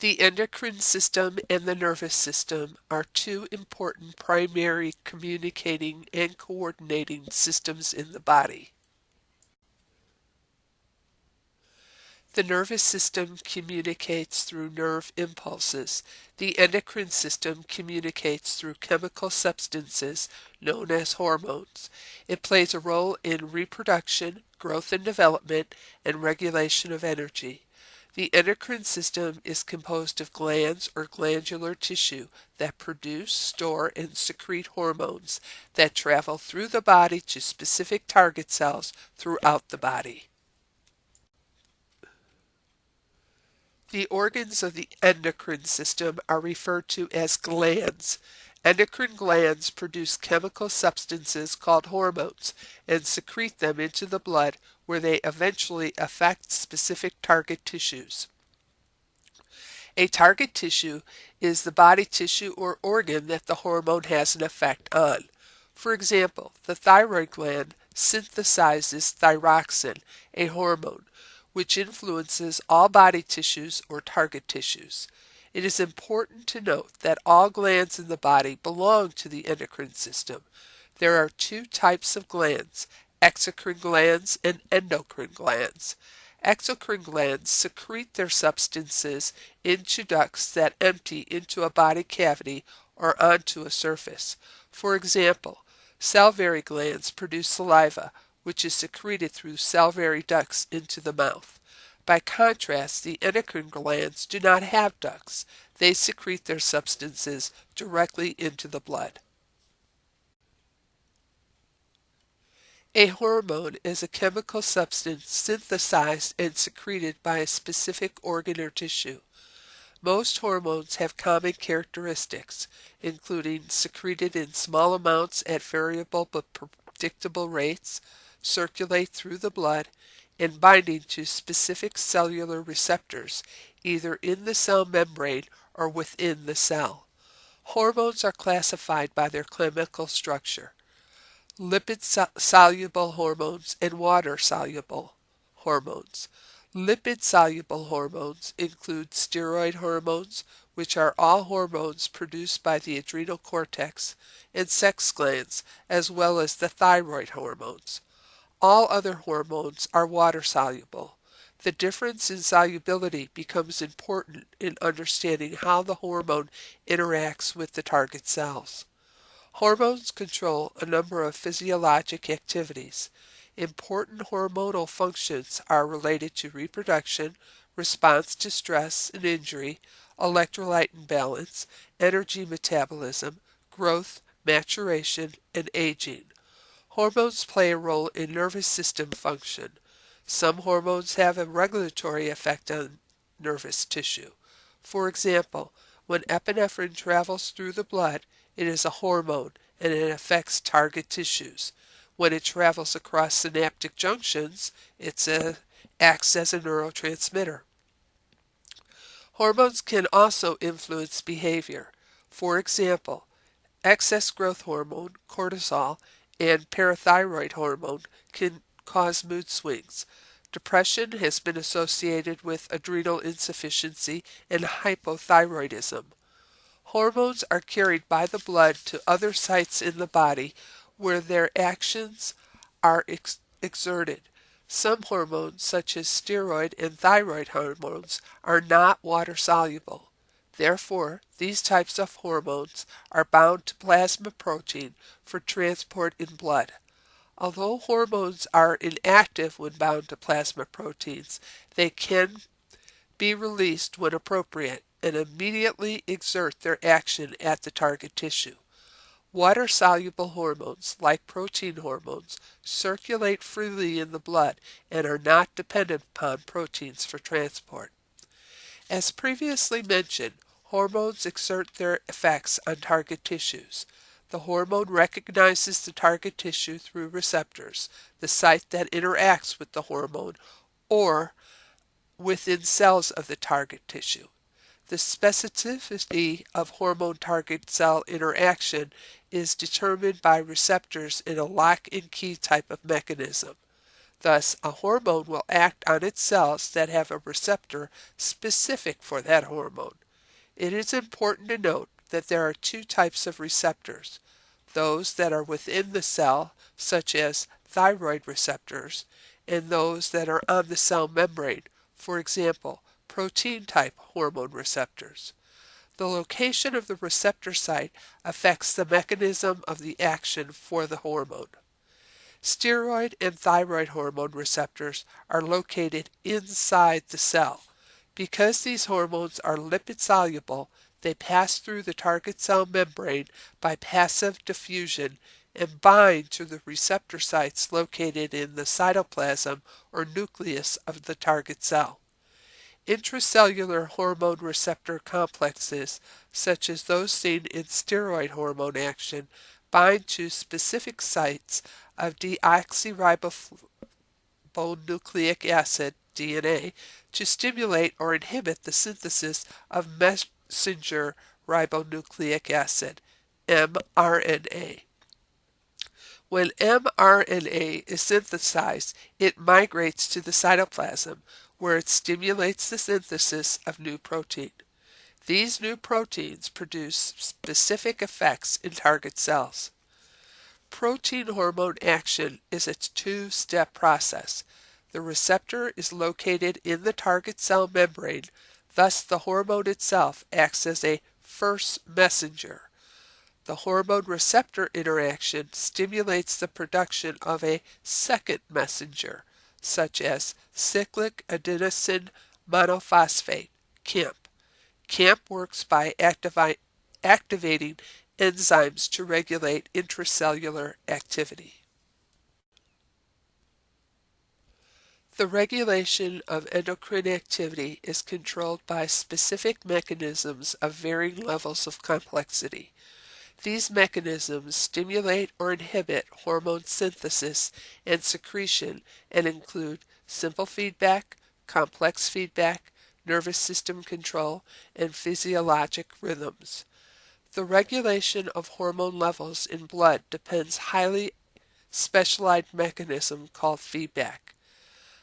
The endocrine system and the nervous system are two important primary communicating and coordinating systems in the body. The nervous system communicates through nerve impulses. The endocrine system communicates through chemical substances known as hormones. It plays a role in reproduction, growth and development, and regulation of energy. The endocrine system is composed of glands or glandular tissue that produce, store, and secrete hormones that travel through the body to specific target cells throughout the body. The organs of the endocrine system are referred to as glands. Endocrine glands produce chemical substances called hormones and secrete them into the blood where they eventually affect specific target tissues. A target tissue is the body tissue or organ that the hormone has an effect on. For example, the thyroid gland synthesizes thyroxine, a hormone, which influences all body tissues or target tissues. It is important to note that all glands in the body belong to the endocrine system. There are two types of glands, exocrine glands and endocrine glands. Exocrine glands secrete their substances into ducts that empty into a body cavity or onto a surface. For example, salivary glands produce saliva, which is secreted through salivary ducts into the mouth. By contrast, the endocrine glands do not have ducts. They secrete their substances directly into the blood. A hormone is a chemical substance synthesized and secreted by a specific organ or tissue. Most hormones have common characteristics, including secreted in small amounts at variable but predictable rates, circulate through the blood, and binding to specific cellular receptors, either in the cell membrane or within the cell. Hormones are classified by their chemical structure: lipid-soluble hormones and water-soluble hormones. Lipid-soluble hormones include steroid hormones, which are all hormones produced by the adrenal cortex, and sex glands, as well as the thyroid hormones. All other hormones are water-soluble. The difference in solubility becomes important in understanding how the hormone interacts with the target cells. Hormones control a number of physiologic activities. Important hormonal functions are related to reproduction, response to stress and injury, electrolyte imbalance, energy metabolism, growth, maturation, and aging. Hormones play a role in nervous system function. Some hormones have a regulatory effect on nervous tissue. For example, when epinephrine travels through the blood, it is a hormone and it affects target tissues. When it travels across synaptic junctions, it acts as a neurotransmitter. Hormones can also influence behavior. For example, excess growth hormone, cortisol, and parathyroid hormone can cause mood swings. Depression has been associated with adrenal insufficiency and hypothyroidism. Hormones are carried by the blood to other sites in the body where their actions are exerted. Some hormones, such as steroid and thyroid hormones, are not water-soluble. Therefore, these types of hormones are bound to plasma protein for transport in blood. Although hormones are inactive when bound to plasma proteins, they can be released when appropriate and immediately exert their action at the target tissue. Water-soluble hormones, like protein hormones, circulate freely in the blood and are not dependent upon proteins for transport. As previously mentioned, hormones exert their effects on target tissues. The hormone recognizes the target tissue through receptors, the site that interacts with the hormone, or within cells of the target tissue. The specificity of hormone target cell interaction is determined by receptors in a lock and key type of mechanism. Thus, a hormone will act on its cells that have a receptor specific for that hormone. It is important to note that there are two types of receptors: those that are within the cell, such as thyroid receptors, and those that are on the cell membrane, for example, protein-type hormone receptors. The location of the receptor site affects the mechanism of the action for the hormone. Steroid and thyroid hormone receptors are located inside the cell. Because these hormones are lipid soluble, they pass through the target cell membrane by passive diffusion and bind to the receptor sites located in the cytoplasm or nucleus of the target cell. Intracellular hormone receptor complexes, such as those seen in steroid hormone action, bind to specific sites of deoxyribonucleic acid, DNA, to stimulate or inhibit the synthesis of messenger ribonucleic acid, mRNA. When mRNA is synthesized, it migrates to the cytoplasm, where it stimulates the synthesis of new protein. These new proteins produce specific effects in target cells. Protein hormone action is a two-step process. The receptor is located in the target cell membrane, thus the hormone itself acts as a first messenger. The hormone receptor interaction stimulates the production of a second messenger, such as cyclic adenosine monophosphate, CAMP. CAMP works by activating enzymes to regulate intracellular activity. The regulation of endocrine activity is controlled by specific mechanisms of varying levels of complexity. These mechanisms stimulate or inhibit hormone synthesis and secretion and include simple feedback, complex feedback, nervous system control, and physiologic rhythms. The regulation of hormone levels in blood depends highly specialized mechanism called feedback.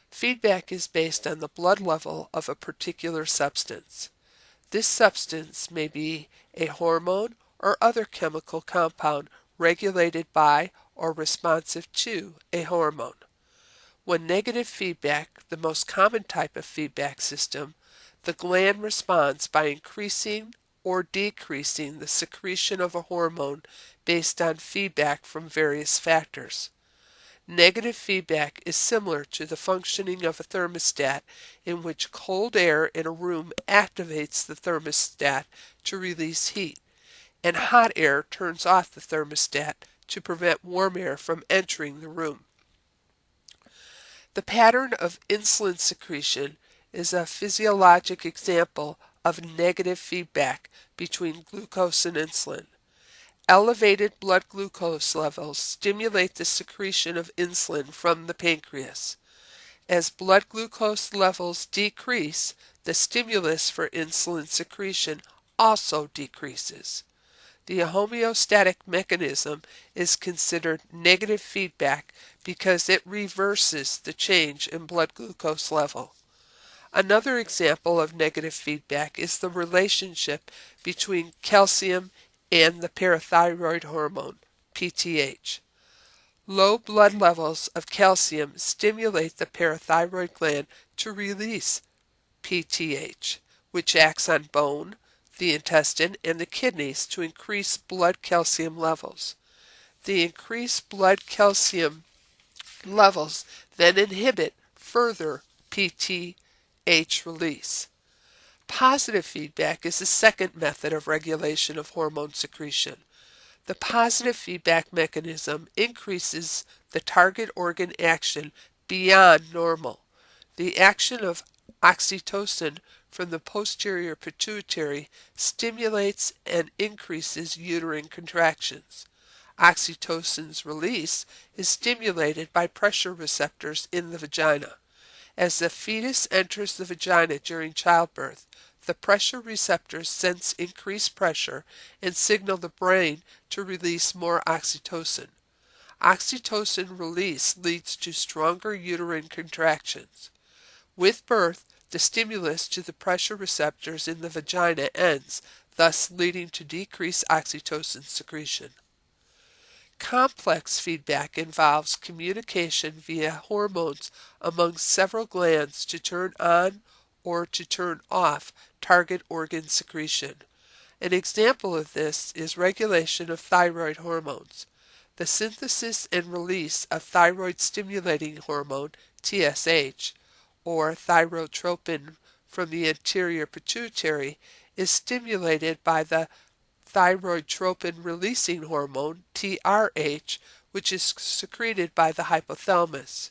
Feedback is based on the blood level of a particular substance. This substance may be a hormone or other chemical compound regulated by or responsive to a hormone. When negative feedback, the most common type of feedback system, the gland responds by increasing or decreasing the secretion of a hormone based on feedback from various factors. Negative feedback is similar to the functioning of a thermostat, in which cold air in a room activates the thermostat to release heat, and hot air turns off the thermostat to prevent warm air from entering the room. The pattern of insulin secretion is a physiologic example of negative feedback between glucose and insulin. Elevated blood glucose levels stimulate the secretion of insulin from the pancreas. As blood glucose levels decrease, the stimulus for insulin secretion also decreases. The homeostatic mechanism is considered negative feedback because it reverses the change in blood glucose level. Another example of negative feedback is the relationship between calcium and the parathyroid hormone, PTH. Low blood levels of calcium stimulate the parathyroid gland to release PTH, which acts on bone, the intestine, and the kidneys to increase blood calcium levels. The increased blood calcium levels then inhibit further PTH release. Positive feedback is the second method of regulation of hormone secretion. The positive feedback mechanism increases the target organ action beyond normal. The action of oxytocin from the posterior pituitary stimulates and increases uterine contractions. Oxytocin's release is stimulated by pressure receptors in the vagina. As the fetus enters the vagina during childbirth, the pressure receptors sense increased pressure and signal the brain to release more oxytocin. Oxytocin release leads to stronger uterine contractions. With birth, the stimulus to the pressure receptors in the vagina ends, thus leading to decreased oxytocin secretion. Complex feedback involves communication via hormones among several glands to turn on or to turn off target organ secretion. An example of this is regulation of thyroid hormones. The synthesis and release of thyroid stimulating hormone, TSH, or thyrotropin from the anterior pituitary is stimulated by the thyrotropin releasing hormone, TRH, which is secreted by the hypothalamus.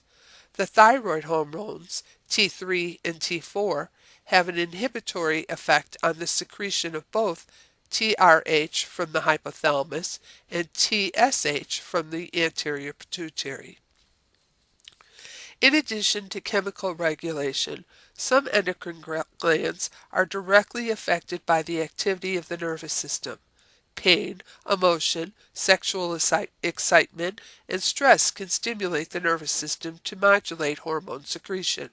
The thyroid hormones, T3 and T4, have an inhibitory effect on the secretion of both TRH from the hypothalamus and TSH from the anterior pituitary. In addition to chemical regulation, some endocrine glands are directly affected by the activity of the nervous system. Pain, emotion, sexual excitement, and stress can stimulate the nervous system to modulate hormone secretion.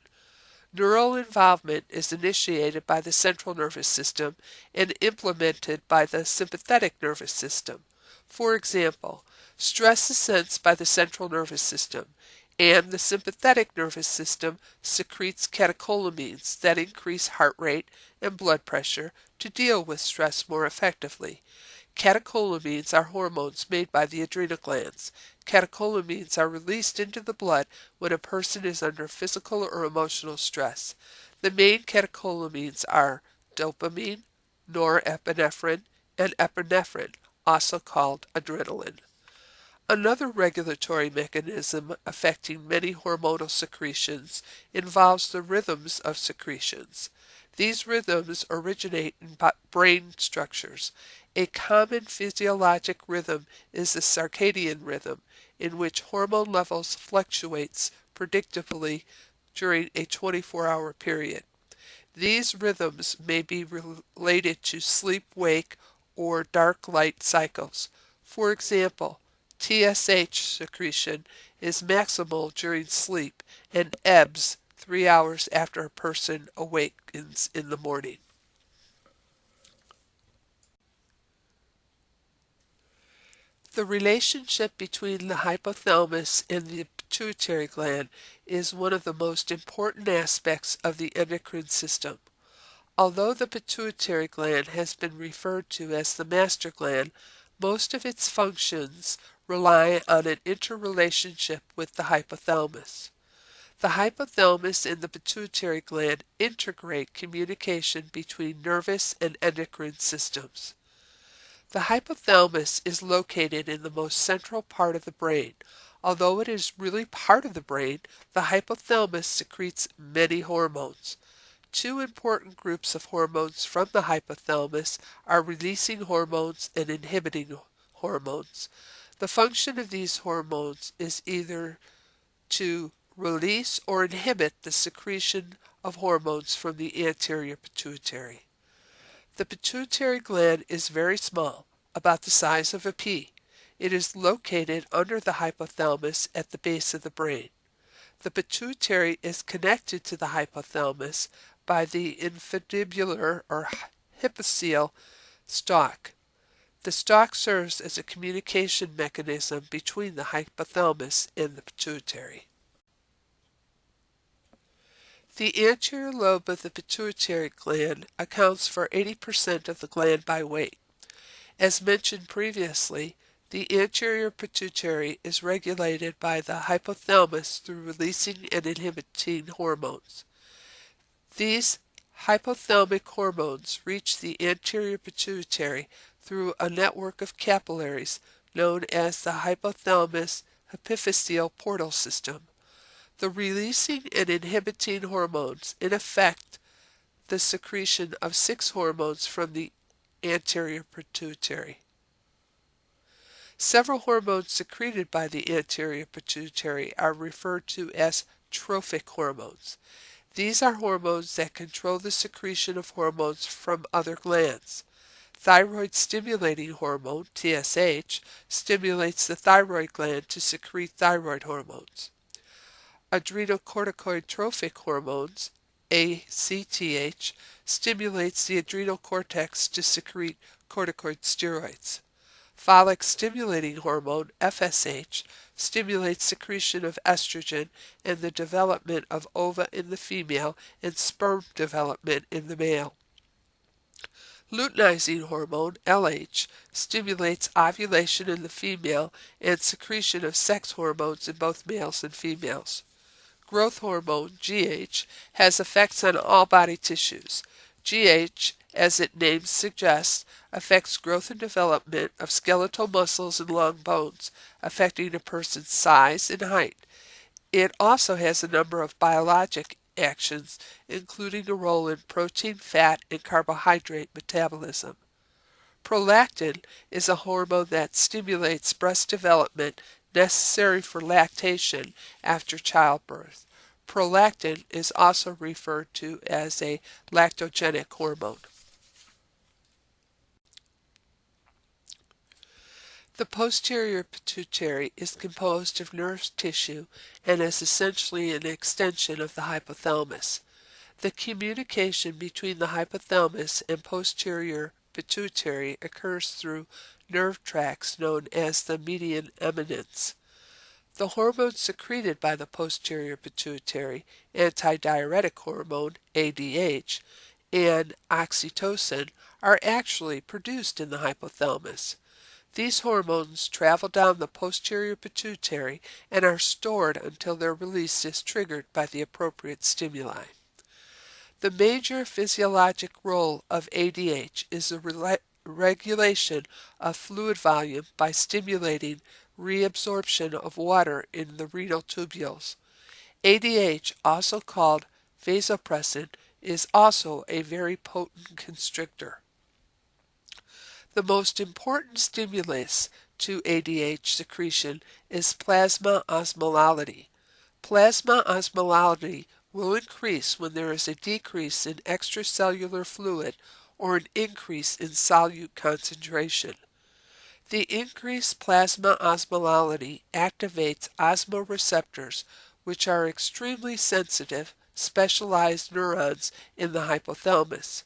Neural involvement is initiated by the central nervous system and implemented by the sympathetic nervous system. For example, stress is sensed by the central nervous system, and the sympathetic nervous system secretes catecholamines that increase heart rate and blood pressure to deal with stress more effectively. Catecholamines are hormones made by the adrenal glands. Catecholamines are released into the blood when a person is under physical or emotional stress. The main catecholamines are dopamine, norepinephrine, and epinephrine, also called adrenaline. Another regulatory mechanism affecting many hormonal secretions involves the rhythms of secretions. These rhythms originate in brain structures. A common physiologic rhythm is the circadian rhythm, in which hormone levels fluctuates predictably during a 24-hour period. These rhythms may be related to sleep-wake or dark-light cycles. For example, TSH secretion is maximal during sleep and ebbs 3 hours after a person awakens in the morning. The relationship between the hypothalamus and the pituitary gland is one of the most important aspects of the endocrine system. Although the pituitary gland has been referred to as the master gland, most of its functions rely on an interrelationship with the hypothalamus. The hypothalamus and the pituitary gland integrate communication between nervous and endocrine systems. The hypothalamus is located in the most central part of the brain. Although it is really part of the brain, the hypothalamus secretes many hormones. Two important groups of hormones from the hypothalamus are releasing hormones and inhibiting hormones. The function of these hormones is either to release or inhibit the secretion of hormones from the anterior pituitary. The pituitary gland is very small, about the size of a pea. It is located under the hypothalamus at the base of the brain. The pituitary is connected to the hypothalamus by the infundibular or hypocele stalk. The stalk serves as a communication mechanism between the hypothalamus and the pituitary. The anterior lobe of the pituitary gland accounts for 80% of the gland by weight. As mentioned previously, the anterior pituitary is regulated by the hypothalamus through releasing and inhibiting hormones. These hypothalamic hormones reach the anterior pituitary through a network of capillaries known as the hypothalamus epiphyseal portal system. The releasing and inhibiting hormones in affect the secretion of 6 hormones from the anterior pituitary. Several hormones secreted by the anterior pituitary are referred to as trophic hormones. These are hormones that control the secretion of hormones from other glands. Thyroid-stimulating hormone, TSH, stimulates the thyroid gland to secrete thyroid hormones. Adrenocorticotropic hormones, ACTH, stimulates the adrenal cortex to secrete corticosteroids. Follicle-stimulating hormone, FSH, stimulates secretion of estrogen and the development of ova in the female and sperm development in the male. Luteinizing hormone, LH, stimulates ovulation in the female and secretion of sex hormones in both males and females. Growth hormone, GH, has effects on all body tissues. GH, as its name suggests, affects growth and development of skeletal muscles and long bones, affecting a person's size and height. It also has a number of biologic actions, including a role in protein, fat, and carbohydrate metabolism. Prolactin is a hormone that stimulates breast development necessary for lactation after childbirth. Prolactin is also referred to as a lactogenic hormone. The posterior pituitary is composed of nerve tissue and is essentially an extension of the hypothalamus. The communication between the hypothalamus and posterior pituitary occurs through nerve tracts known as the median eminence. The hormones secreted by the posterior pituitary, antidiuretic hormone, ADH, and oxytocin, are actually produced in the hypothalamus. These hormones travel down the posterior pituitary and are stored until their release is triggered by the appropriate stimuli. The major physiologic role of ADH is the regulation of fluid volume by stimulating reabsorption of water in the renal tubules. ADH, also called vasopressin, is also a very potent constrictor. The most important stimulus to ADH secretion is plasma osmolality. Plasma osmolality will increase when there is a decrease in extracellular fluid or an increase in solute concentration. The increased plasma osmolality activates osmoreceptors, which are extremely sensitive, specialized neurons in the hypothalamus.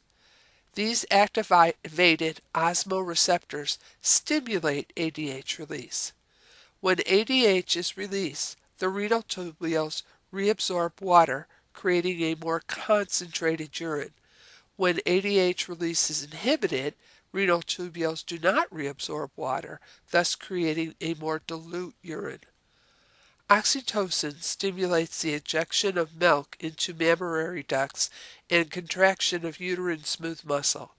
These activated osmoreceptors stimulate ADH release. When ADH is released, the renal tubules reabsorb water, creating a more concentrated urine. When ADH release is inhibited, renal tubules do not reabsorb water, thus creating a more dilute urine. Oxytocin stimulates the ejection of milk into mammary ducts and contraction of uterine smooth muscle.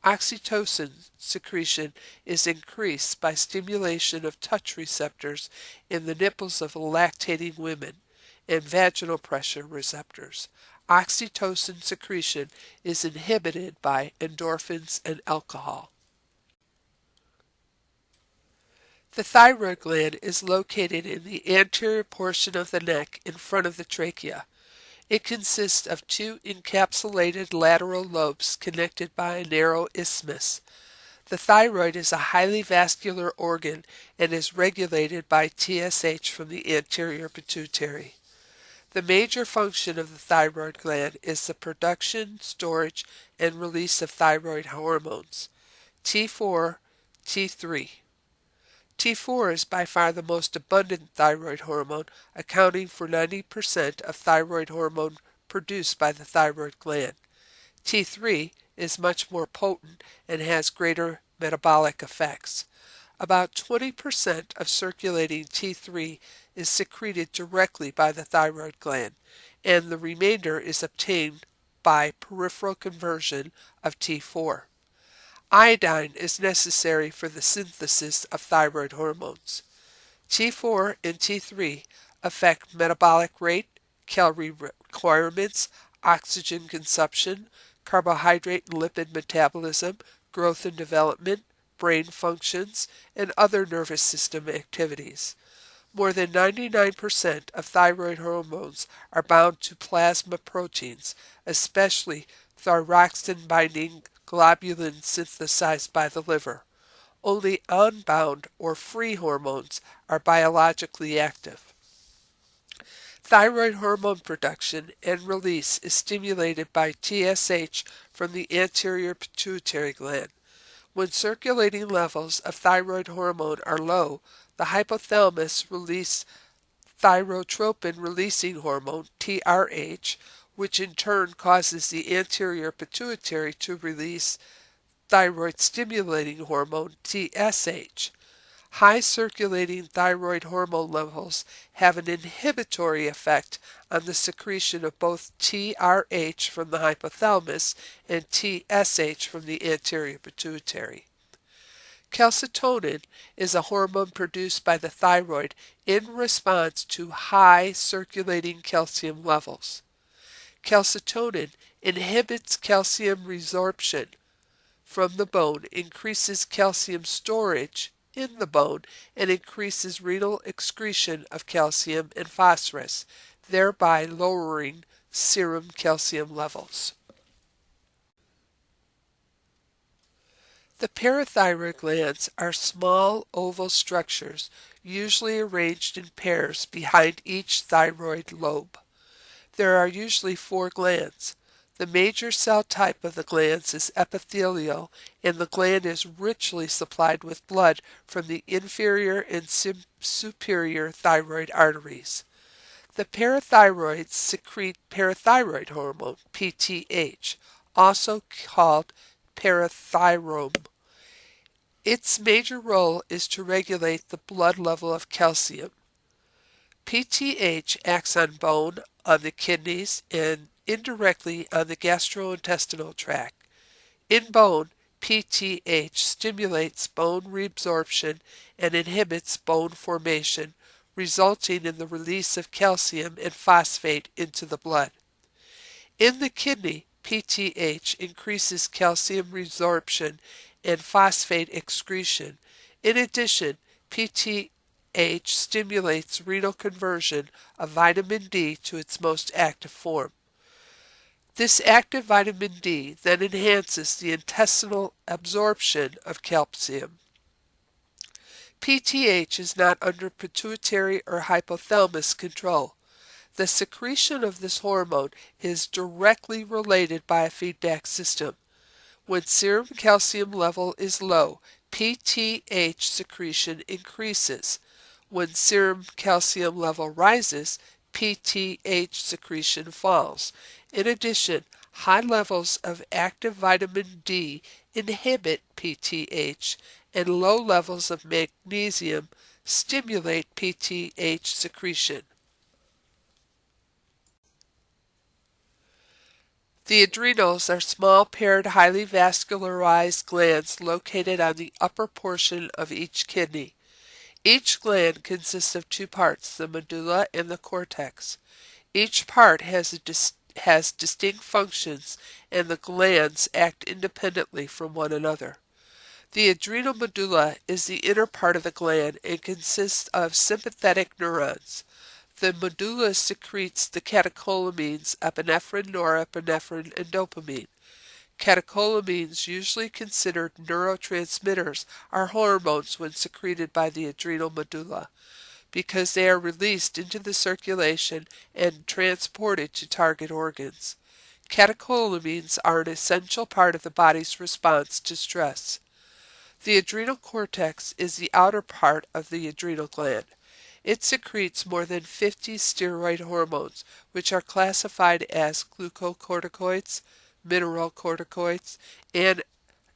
Oxytocin secretion is increased by stimulation of touch receptors in the nipples of lactating women and vaginal pressure receptors. Oxytocin secretion is inhibited by endorphins and alcohol. The thyroid gland is located in the anterior portion of the neck in front of the trachea. It consists of two encapsulated lateral lobes connected by a narrow isthmus. The thyroid is a highly vascular organ and is regulated by TSH from the anterior pituitary. The major function of the thyroid gland is the production, storage, and release of thyroid hormones, T4, T3. T4 is by far the most abundant thyroid hormone, accounting for 90% of thyroid hormone produced by the thyroid gland. T3 is much more potent and has greater metabolic effects. About 20% of circulating T3 is secreted directly by the thyroid gland, and the remainder is obtained by peripheral conversion of T4. Iodine is necessary for the synthesis of thyroid hormones. T4 and T3 affect metabolic rate, calorie requirements, oxygen consumption, carbohydrate and lipid metabolism, growth and development, brain functions, and other nervous system activities. More than 99% of thyroid hormones are bound to plasma proteins, especially thyroxine-binding globulin synthesized by the liver. Only unbound or free hormones are biologically active. Thyroid hormone production and release is stimulated by TSH from the anterior pituitary gland. When circulating levels of thyroid hormone are low, the hypothalamus releases thyrotropin-releasing hormone, TRH, which in turn causes the anterior pituitary to release thyroid-stimulating hormone, TSH. High circulating thyroid hormone levels have an inhibitory effect on the secretion of both TRH from the hypothalamus and TSH from the anterior pituitary. Calcitonin is a hormone produced by the thyroid in response to high circulating calcium levels. Calcitonin inhibits calcium resorption from the bone, increases calcium storage in the bone, and increases renal excretion of calcium and phosphorus, thereby lowering serum calcium levels. The parathyroid glands are small oval structures, usually arranged in pairs behind each thyroid lobe. There are usually 4 glands. The major cell type of the glands is epithelial, and the gland is richly supplied with blood from the inferior and superior thyroid arteries. The parathyroids secrete parathyroid hormone, PTH, also called parathyroid. Its major role is to regulate the blood level of calcium. PTH acts on bone, on the kidneys, and indirectly on the gastrointestinal tract. In bone, PTH stimulates bone reabsorption and inhibits bone formation, resulting in the release of calcium and phosphate into the blood. In the kidney, PTH increases calcium resorption and phosphate excretion. In addition, PTH stimulates renal conversion of vitamin D to its most active form. This active vitamin D then enhances the intestinal absorption of calcium. PTH is not under pituitary or hypothalamus control. The secretion of this hormone is directly related by a feedback system. When serum calcium level is low, PTH secretion increases. When serum calcium level rises, PTH secretion falls. In addition, high levels of active vitamin D inhibit PTH, and low levels of magnesium stimulate PTH secretion. The adrenals are small paired highly vascularized glands located on the upper portion of each kidney. Each gland consists of 2 parts, the medulla and the cortex. Each part has distinct functions, and the glands act independently from one another. The adrenal medulla is the inner part of the gland and consists of sympathetic neurons. The medulla secretes the catecholamines epinephrine, norepinephrine, and dopamine. Catecholamines, usually considered neurotransmitters, are hormones when secreted by the adrenal medulla, because they are released into the circulation and transported to target organs. Catecholamines are an essential part of the body's response to stress. The adrenal cortex is the outer part of the adrenal gland. It secretes more than 50 steroid hormones, which are classified as glucocorticoids, mineralocorticoids, and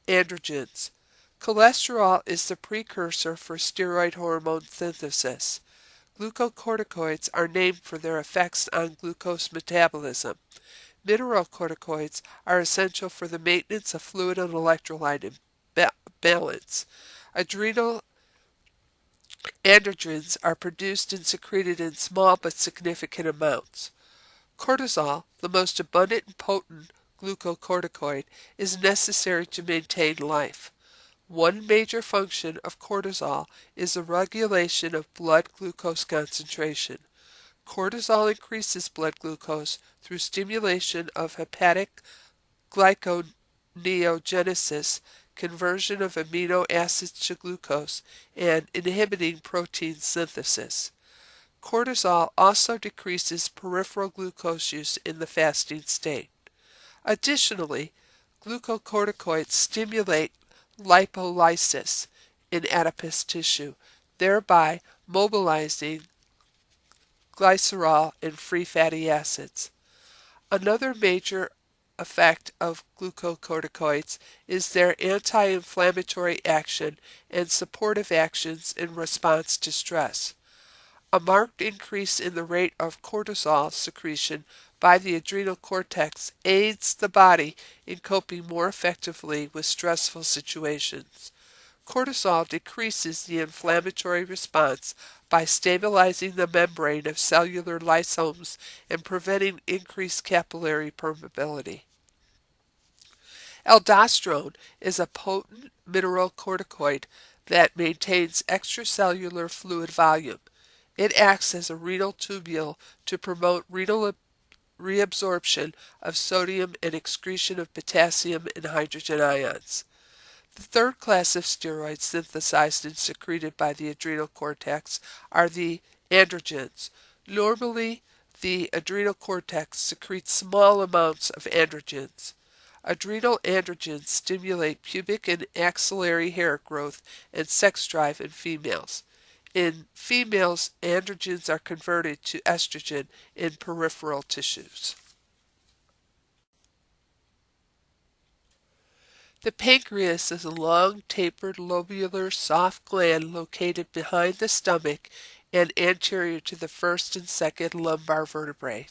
androgens. Cholesterol is the precursor for steroid hormone synthesis. Glucocorticoids are named for their effects on glucose metabolism. Mineralocorticoids are essential for the maintenance of fluid and electrolyte balance. Adrenal androgens are produced and secreted in small but significant amounts. Cortisol, the most abundant and potent glucocorticoid, is necessary to maintain life. One major function of cortisol is the regulation of blood glucose concentration. Cortisol increases blood glucose through stimulation of hepatic glyconeogenesis glyconeogenesis, conversion of amino acids to glucose, and inhibiting protein synthesis. Cortisol also decreases peripheral glucose use in the fasting state. Additionally, glucocorticoids stimulate lipolysis in adipose tissue, thereby mobilizing glycerol and free fatty acids. Another major effect of glucocorticoids is their anti-inflammatory action and supportive actions in response to stress. A marked increase in the rate of cortisol secretion by the adrenal cortex aids the body in coping more effectively with stressful situations. Cortisol decreases the inflammatory response by stabilizing the membrane of cellular lysosomes and preventing increased capillary permeability. Aldosterone is a potent mineralocorticoid that maintains extracellular fluid volume. It acts as a renal tubule to promote renal reabsorption of sodium and excretion of potassium and hydrogen ions. The third class of steroids synthesized and secreted by the adrenal cortex are the androgens. Normally, the adrenal cortex secretes small amounts of androgens. Adrenal androgens stimulate pubic and axillary hair growth and sex drive in females. In females, androgens are converted to estrogen in peripheral tissues. The pancreas is a long, tapered, lobular, soft gland located behind the stomach and anterior to the first and second lumbar vertebrae.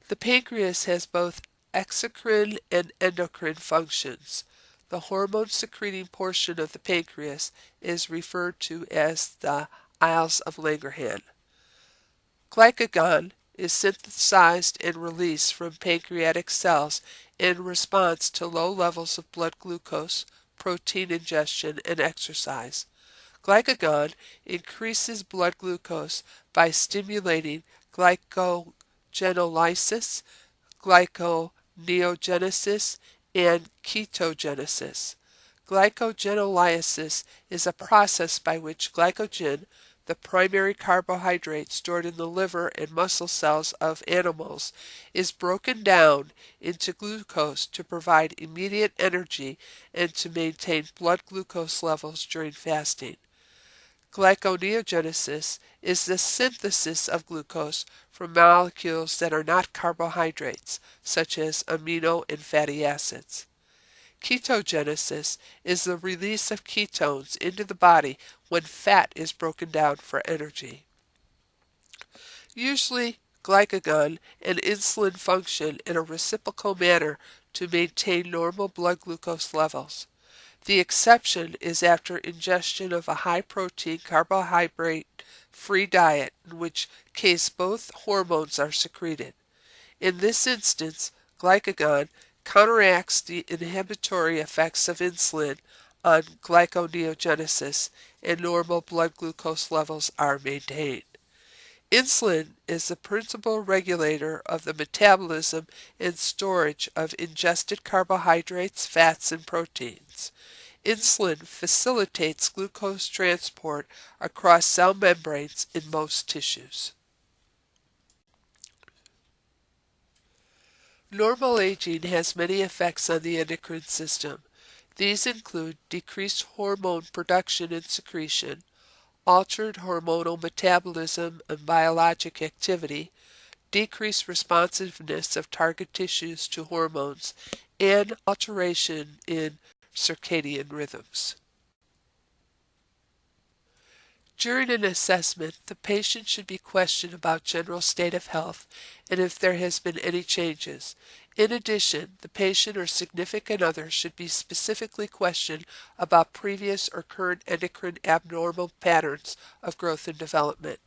The pancreas has both exocrine and endocrine functions. The hormone-secreting portion of the pancreas is referred to as the Isles of Langerhans. Glycagon is synthesized and released from pancreatic cells in response to low levels of blood glucose, protein ingestion, and exercise. Glycagon increases blood glucose by stimulating glycogenolysis, glyconeogenesis, and ketogenesis. Glycogenolysis is a process by which glycogen, the primary carbohydrate stored in the liver and muscle cells of animals, is broken down into glucose to provide immediate energy and to maintain blood glucose levels during fasting. Glyconeogenesis is the synthesis of glucose from molecules that are not carbohydrates, such as amino and fatty acids. Ketogenesis is the release of ketones into the body when fat is broken down for energy. Usually, glycagon and insulin function in a reciprocal manner to maintain normal blood glucose levels. The exception is after ingestion of a high-protein, carbohydrate-free diet, in which case both hormones are secreted. In this instance, glycagon counteracts the inhibitory effects of insulin on glyconeogenesis, and normal blood glucose levels are maintained. Insulin is the principal regulator of the metabolism and storage of ingested carbohydrates, fats, and proteins. Insulin facilitates glucose transport across cell membranes in most tissues. Normal aging has many effects on the endocrine system. These include decreased hormone production and secretion, altered hormonal metabolism and biologic activity, decreased responsiveness of target tissues to hormones, and alteration in circadian rhythms. During an assessment, the patient should be questioned about general state of health and if there has been any changes. In addition, the patient or significant other should be specifically questioned about previous or current endocrine abnormal patterns of growth and development.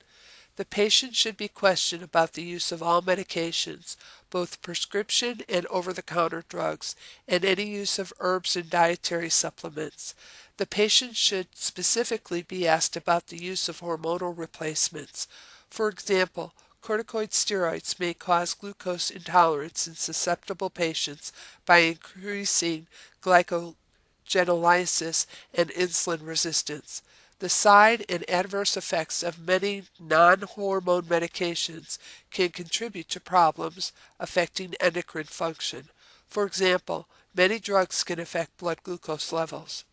The patient should be questioned about the use of all medications, both prescription and over-the-counter drugs, and any use of herbs and dietary supplements. The patient should specifically be asked about the use of hormonal replacements. For example, Corticosteroids may cause glucose intolerance in susceptible patients by increasing glycogenolysis and insulin resistance. The side and adverse effects of many non-hormone medications can contribute to problems affecting endocrine function. For example, many drugs can affect blood glucose levels.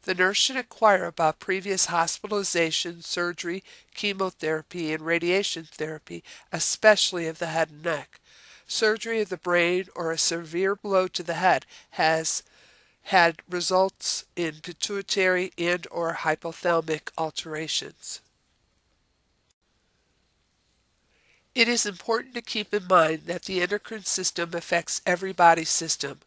The nurse should inquire about previous hospitalization, surgery, chemotherapy, and radiation therapy, especially of the head and neck. Surgery of the brain or a severe blow to the head has had results in pituitary and or hypothalamic alterations. It is important to keep in mind that the endocrine system affects every body system.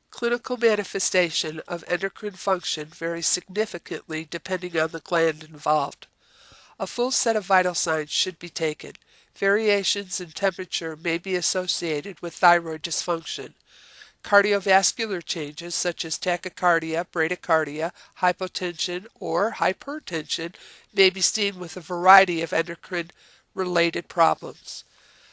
Clinical manifestation of endocrine function varies significantly depending on the gland involved. A full set of vital signs should be taken. Variations in temperature may be associated with thyroid dysfunction. Cardiovascular changes such as tachycardia, bradycardia, hypotension, or hypertension may be seen with a variety of endocrine-related problems.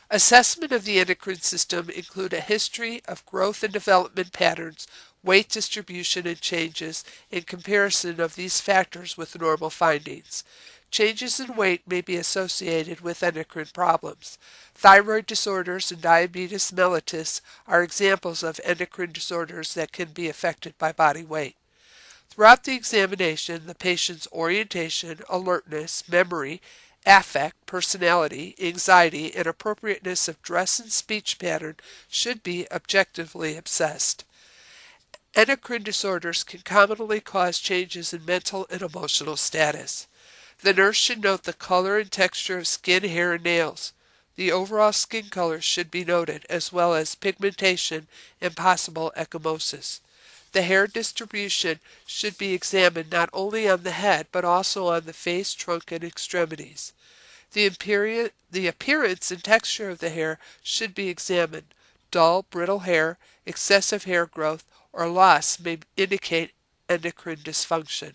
Assessment of the endocrine system include a history of growth and development patterns, weight distribution and changes, and comparison of these factors with normal findings. Changes in weight may be associated with endocrine problems. Thyroid disorders and diabetes mellitus are examples of endocrine disorders that can be affected by body weight. Throughout the examination, the patient's orientation, alertness, memory, affect, personality, anxiety, and appropriateness of dress and speech pattern should be objectively assessed. Endocrine disorders can commonly cause changes in mental and emotional status. The nurse should note the color and texture of skin, hair, and nails. The overall skin color should be noted, as well as pigmentation and possible ecchymosis. The hair distribution should be examined not only on the head, but also on the face, trunk, and extremities. The appearance and texture of the hair should be examined. Dull, brittle hair, excessive hair growth, or loss may indicate endocrine dysfunction.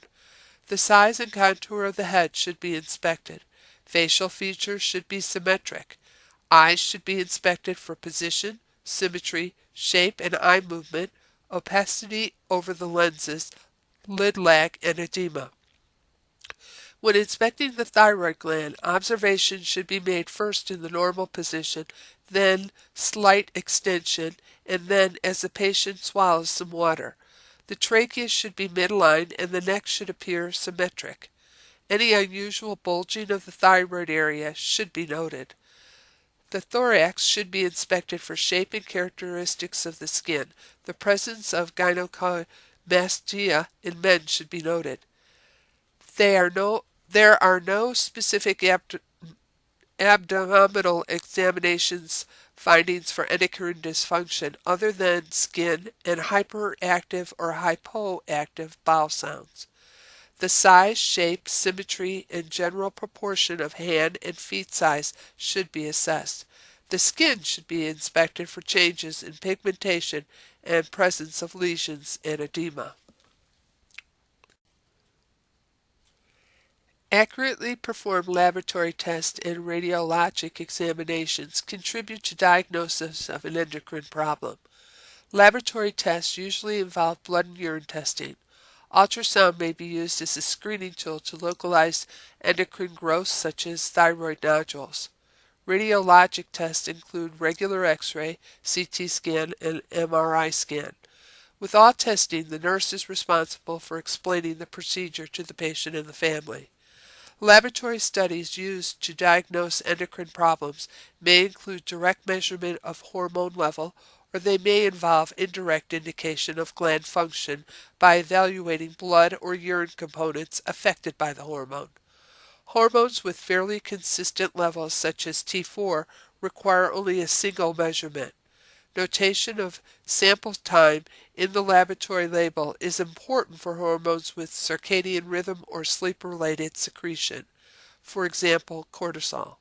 The size and contour of the head should be inspected. Facial features should be symmetric. Eyes should be inspected for position, symmetry, shape and eye movement, opacity over the lenses, lid lag, and edema. When inspecting the thyroid gland, observation should be made first in the normal position, then slight extension, and then as the patient swallows some water. The trachea should be midline and the neck should appear symmetric. Any unusual bulging of the thyroid area should be noted. The thorax should be inspected for shape and characteristics of the skin. The presence of gynecomastia in men should be noted. There are no specific abdominal examinations findings for endocrine dysfunction other than skin and hyperactive or hypoactive bowel sounds. The size, shape, symmetry, and general proportion of hand and feet size should be assessed. The skin should be inspected for changes in pigmentation and presence of lesions and edema. Accurately performed laboratory tests and radiologic examinations contribute to diagnosis of an endocrine problem. Laboratory tests usually involve blood and urine testing. Ultrasound may be used as a screening tool to localize endocrine growths such as thyroid nodules. Radiologic tests include regular X-ray, CT scan, and MRI scan. With all testing, the nurse is responsible for explaining the procedure to the patient and the family. Laboratory studies used to diagnose endocrine problems may include direct measurement of hormone level, or they may involve indirect indication of gland function by evaluating blood or urine components affected by the hormone. Hormones with fairly consistent levels, such as T4, require only a single measurement. Notation of sample time in the laboratory label is important for hormones with circadian rhythm or sleep-related secretion, for example, cortisol.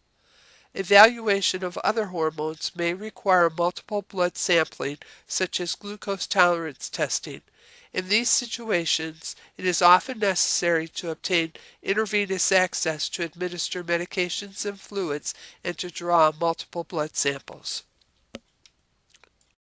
Evaluation of other hormones may require multiple blood sampling, such as glucose tolerance testing. In these situations, it is often necessary to obtain intravenous access to administer medications and fluids and to draw multiple blood samples.